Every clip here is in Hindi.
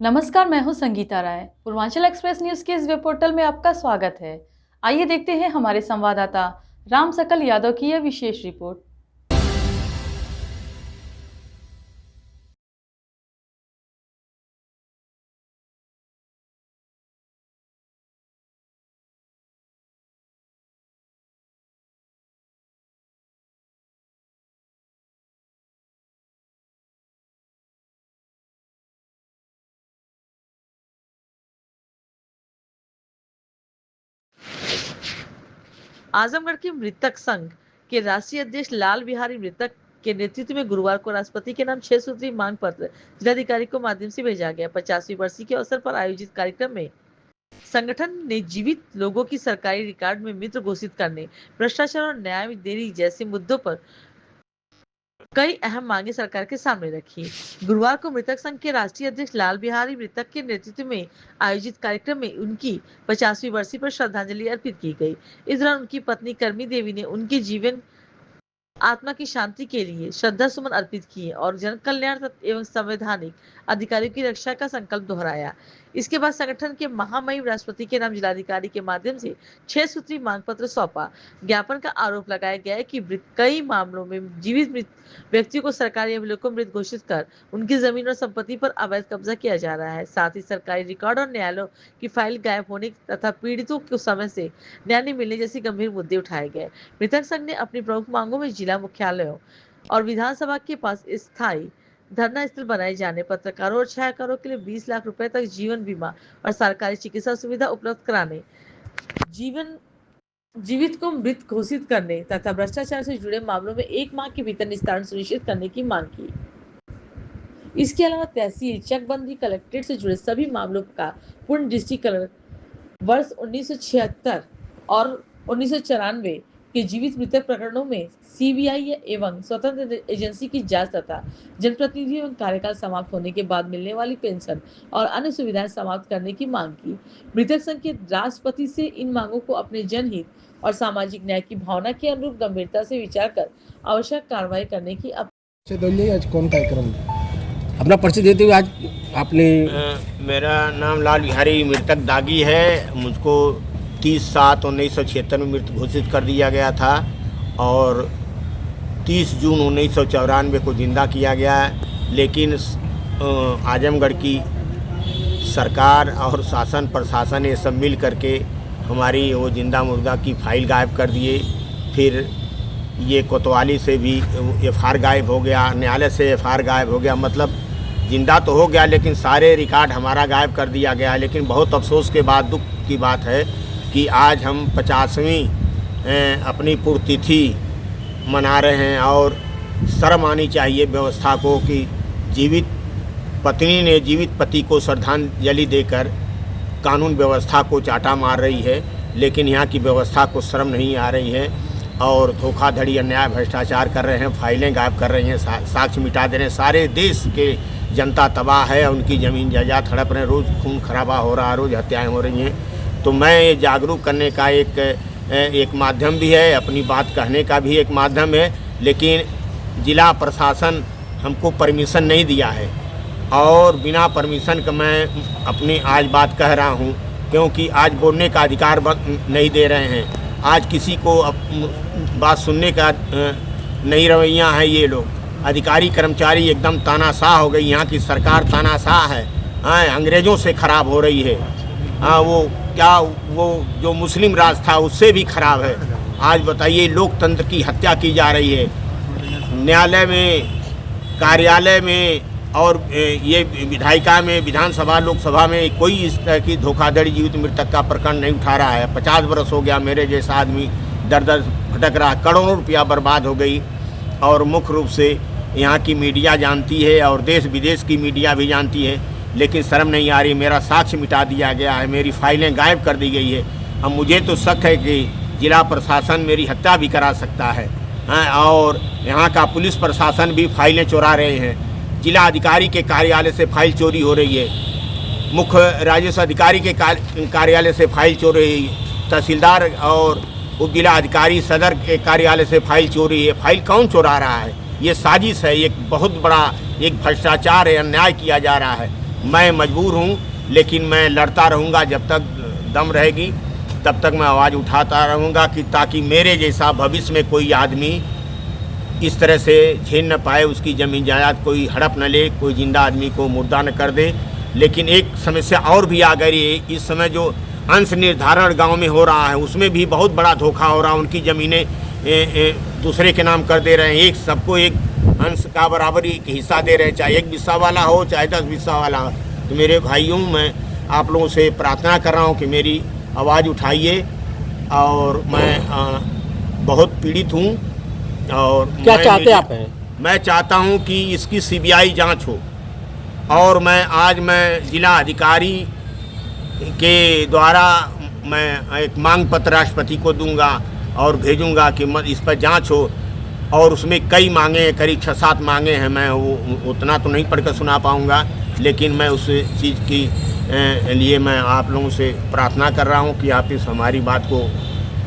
नमस्कार, मैं हूं संगीता राय। पूर्वांचल एक्सप्रेस न्यूज के इस वेब पोर्टल में आपका स्वागत है। आइए देखते हैं हमारे संवाददाता राम सकल यादव की यह विशेष रिपोर्ट। आजमगढ़ के मृतक संघ के राष्ट्रीय अध्यक्ष लाल बिहारी मृतक के नेतृत्व में गुरुवार को राष्ट्रपति के नाम 6 सूत्रीय मांग पत्र जिलाधिकारी को माध्यम से भेजा गया। 50वीं बरसी के अवसर पर आयोजित कार्यक्रम में संगठन ने जीवित लोगों की सरकारी रिकॉर्ड में मृत घोषित करने, भ्रष्टाचार और न्याय में देरी जैसे मुद्दों पर कई अहम मांगे सरकार के सामने रखी। गुरुवार को मृतक संघ के राष्ट्रीय अध्यक्ष लाल बिहारी मृतक के नेतृत्व में आयोजित कार्यक्रम में उनकी 50वीं बरसी पर श्रद्धांजलि अर्पित की गई। इस दौरान उनकी पत्नी कर्मी देवी ने उनके जीवन आत्मा की शांति के लिए श्रद्धा सुमन अर्पित किए और जन कल्याण एवं संवैधानिक अधिकारियों की रक्षा का संकल्प दोहराया। इसके बाद संगठन के महामहिम राष्ट्रपति के नाम जिलाधिकारी के माध्यम से 6 सूत्रीय मांग पत्र सौंपा। ज्ञापन का आरोप लगाया गया है कि कई मामलों में जीवित मृत व्यक्तियों को सरकारी अभिलेखों मृत घोषित कर उनकी जमीन और संपत्ति पर अवैध कब्जा किया जा रहा है। साथ ही सरकारी रिकॉर्ड और न्यायालयों की फाइल गायब होने तथा पीड़ितों को समय से न्याय नहीं मिलने जैसे गंभीर मुद्दे उठाए गए। मृतक संघ ने अपनी प्रमुख मांगों में जिला मुख्यालयों और विधानसभा के पास स्थायी धरना स्थल बनाए जाने, पत्रकारों और छायाकारों के लिए 20 लाख रुपए तक जीवन बीमा और सरकारी चिकित्सा सुविधा उपलब्ध कराने, जीवित को मृत घोषित करने तथा भ्रष्टाचार से जुड़े मामलों में 1 माह के भीतर निस्तारण सुनिश्चित करने की मांग की। इसके अलावा तहसील, चकबंदी, कलेक्ट्रेट से जुड़े सभी मामलों का पूर्ण डिजिटलीकरण, वर्ष 1976 और 1994 के जीवित मृतक प्रकरणों में सीबीआई एवं स्वतंत्र एजेंसी की जांच तथा जनप्रतिनिधियों एवं कार्यकाल समाप्त होने के बाद मिलने वाली पेंशन और अन्य सुविधाएं समाप्त करने की मांग की। मृतक संघ के राष्ट्रपति से इन मांगों को अपने जनहित और सामाजिक न्याय की भावना के अनुरूप गंभीरता से विचार कर आवश्यक कार्रवाई करने की आज कौन कार्यक्रम अपना परिचय देते हुए आज आपने मेरा नाम लाल बिहारी मृतक दागी है। मुझको 30/7/1976 में मृत घोषित कर दिया गया था और 30 जून 1994 को जिंदा किया गया है। लेकिन आजमगढ़ की सरकार और शासन प्रशासन ये सब मिल करके हमारी वो जिंदा मुर्दा की फाइल गायब कर दिए। फिर ये कोतवाली से भी एफआईआर गायब हो गया, न्यायालय से एफआईआर गायब हो गया। मतलब जिंदा तो हो गया लेकिन सारे रिकॉर्ड हमारा गायब कर दिया गया। लेकिन बहुत अफसोस के बाद दुख की बात है कि आज हम 50वीं अपनी पुण्यतिथि मना रहे हैं और शर्म आनी चाहिए व्यवस्था को कि जीवित पत्नी ने जीवित पति को श्रद्धांजलि देकर कानून व्यवस्था को चाटा मार रही है। लेकिन यहाँ की व्यवस्था को शर्म नहीं आ रही है और धोखाधड़ी, अन्याय, भ्रष्टाचार कर रहे हैं, फाइलें गायब कर रहे हैं, साक्ष्य मिटा दे रहे हैं। सारे देश के जनता तबाह है, उनकी ज़मीन जायदाद हड़प रहे, रोज़ खून खराबा हो रहा है, रोज़ हत्याएं हो रही हैं। तो मैं ये जागरूक करने का एक माध्यम भी है, अपनी बात कहने का भी एक माध्यम है। लेकिन जिला प्रशासन हमको परमिशन नहीं दिया है और बिना परमिशन का मैं अपनी आज बात कह रहा हूँ, क्योंकि आज बोलने का अधिकार नहीं दे रहे हैं। आज किसी को बात सुनने का नहीं रवैया है। ये लोग अधिकारी कर्मचारी एकदम तानाशाह हो गई। यहाँ की सरकार तानाशाह है, अंग्रेज़ों से ख़राब हो रही है। वो जो मुस्लिम राज था उससे भी ख़राब है। आज बताइए, लोकतंत्र की हत्या की जा रही है। न्यायालय में, कार्यालय में और ये विधायिका में, विधानसभा, लोकसभा में कोई इस तरह की धोखाधड़ी जीवित मृतक का प्रकरण नहीं उठा रहा है। 50 बरस हो गया मेरे जैसा आदमी दर दर भटक रहा, करोड़ों रुपया बर्बाद हो गई। और मुख्य रूप से यहाँ की मीडिया जानती है और देश विदेश की मीडिया भी जानती है, लेकिन शर्म नहीं आ रही। मेरा साक्ष्य मिटा दिया गया है, मेरी फाइलें गायब कर दी गई है। अब मुझे तो शक है कि जिला प्रशासन मेरी हत्या भी करा सकता है और यहाँ का पुलिस प्रशासन भी फाइलें चुरा रहे हैं। जिला अधिकारी के कार्यालय से फाइल चोरी हो रही है, मुख्य राजस्व अधिकारी के कार्यालय से फाइल चोरी, तहसीलदार और उप जिला अधिकारी सदर के कार्यालय से फाइल चोरी है। फाइल कौन चुरा रहा है? ये साजिश है, एक बहुत बड़ा एक भ्रष्टाचार है, अन्याय किया जा रहा है। मैं मजबूर हूँ, लेकिन मैं लड़ता रहूँगा जब तक दम रहेगी, तब तक मैं आवाज़ उठाता रहूँगा कि ताकि मेरे जैसा भविष्य में कोई आदमी इस तरह से झेल न पाए, उसकी ज़मीन जायदाद कोई हड़प न ले, कोई जिंदा आदमी को मुर्दा न कर दे। लेकिन एक समस्या और भी आ गई है, इस समय जो अंश निर्धारण गांव में हो रहा है उसमें भी बहुत बड़ा धोखा हो रहा है। उनकी ज़मीनें दूसरे के नाम कर दे रहे हैं, एक सबको एक अंश का बराबर एक हिस्सा दे रहे हैं, चाहे 1 बिस्सा वाला हो चाहे 10 बिस्सा वाला हो। तो मेरे भाइयों, मैं आप लोगों से प्रार्थना कर रहा हूँ कि मेरी आवाज़ उठाइए, और मैं बहुत पीड़ित हूँ। और क्या चाहते आप हैं? मैं चाहता हूँ कि इसकी CBI जांच हो, और मैं जिला अधिकारी के द्वारा मैं एक मांग पत्र राष्ट्रपति को दूंगा और भेजूंगा कि इस पर जांच हो। और उसमें कई मांगे, करीब 6-7 मांगे हैं, मैं वो उतना तो नहीं पढ़कर सुना पाऊंगा, लेकिन मैं उस चीज़ की लिए मैं आप लोगों से प्रार्थना कर रहा हूं कि आप इस हमारी बात को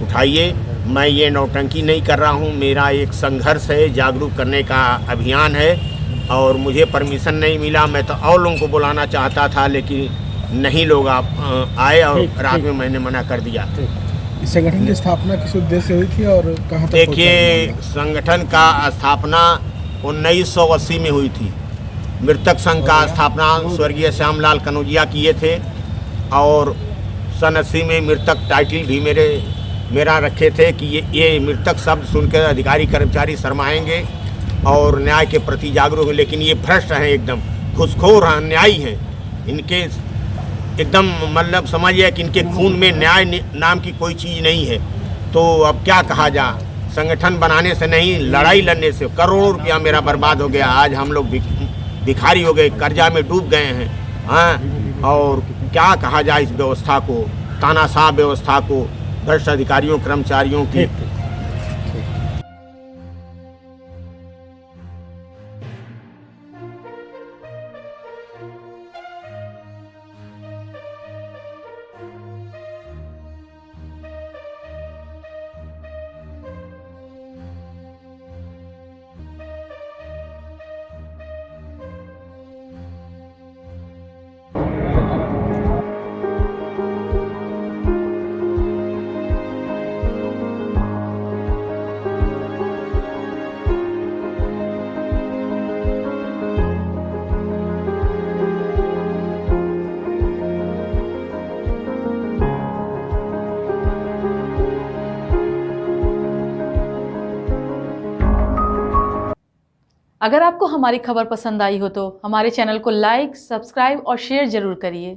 उठाइए। मैं ये नौटंकी नहीं कर रहा हूं, मेरा एक संघर्ष है, जागरूक करने का अभियान है, और मुझे परमिशन नहीं मिला। मैं तो और लोगों को बुलाना चाहता था, लेकिन नहीं लोग आप आए, और रात में मैंने मना कर दिया। इस संगठन की स्थापना किस उद्देश्य से हुई थी और कहाँ तक? देखिए, संगठन का स्थापना 1980 में हुई थी। मृतक संघ का स्थापना स्वर्गीय श्यामलाल कनौजिया किए थे, और सन 80 में मृतक टाइटल भी मेरा रखे थे कि ये मृतक शब्द सुनकर अधिकारी कर्मचारी शर्माएंगे और न्याय के प्रति जागरूक हैं। लेकिन ये भ्रष्ट हैं, एकदम घुसखोर अन्यायी हैं। इनके एकदम मतलब समझिए कि इनके खून में न्याय नाम की कोई चीज़ नहीं है। तो अब क्या कहा जा, संगठन बनाने से नहीं, लड़ाई लड़ने से करोड़ों रुपया मेरा बर्बाद हो गया। आज हम लोग भिखारी हो गए, कर्जा में डूब गए हैं। हाँ, और क्या कहा जाए इस व्यवस्था को, तानाशाह व्यवस्था को, भ्रष्ट अधिकारियों कर्मचारियों की। अगर आपको हमारी खबर पसंद आई हो तो हमारे चैनल को लाइक, सब्सक्राइब और शेयर जरूर करिए।